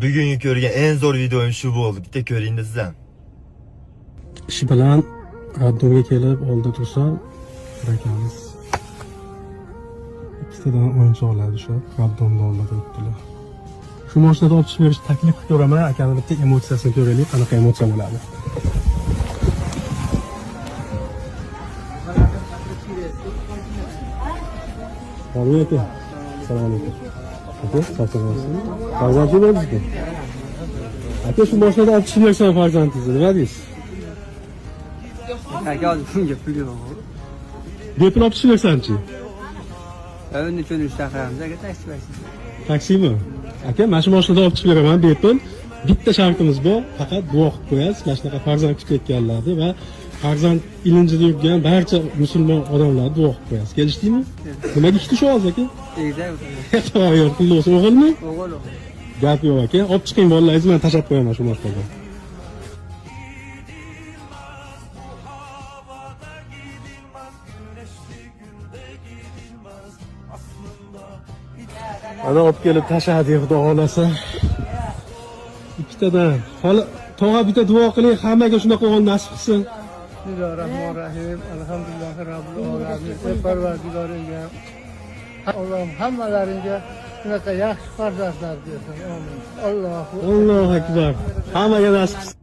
Bugungi ko'rgan eng zo'r videoim shu bo'ldi. Bitta ko'ring sizdan. Ish bilan raddomga kelib oldi tursam, akamiz ikkitadan o'yinchoqlar ushlab raddomda oldi o'tdilar. Shu mashinada olib chiqib berish taklif qilib ko'raman, akani bitta emotsiyasini ko'raylik, qanaqa emotsiya bo'ladi. Abi aka. Assalomu alaykum. Aka, sog'lomsiz? Farzandli bo'ldingizmi? Aka, shu mashinada olib chiqib bersan farzandingizni, nima deysiz? Aka, hozir bunga pul yo'q. Bepul olib chiqib bersanchi? Uni cho'nish chaqiramiz, aka, taksi bersin. Taksimi? Aka, mana shu mashinada olib chiqib beraman bepul. Bitta shartimiz bor, faqat duo qilib qo'yasiz, mana shunaqa farzand kutayotganlarni va farzand ilinjida yurgan barcha musulmon odamlarni duo qilib qo'yasiz. Kelishdingmi? Nimaga ikkita shu hozir aka? Yo'q, pulli bo'lsa o'g'ilmi? O'g'il. Gap yo'q aka. Olib chiqing bolalaringizni, men tashab qo'yaman shu mashinaga. Ana olib kelib tashladi, xudo xolasa. Ikkitadan. Hali tog'a bitta duo qiling, hammaga shunaqa o'g'il nasib qilsin. Bismillahirrahmanirrahim. Alhamdulillahi robbil alamin. Parvardigorimga Allohim hammalaringga shunaqa yaxshi farzandlar bersin. Amin. Allohu Allohu akbar. Hammaga nasib qilsin.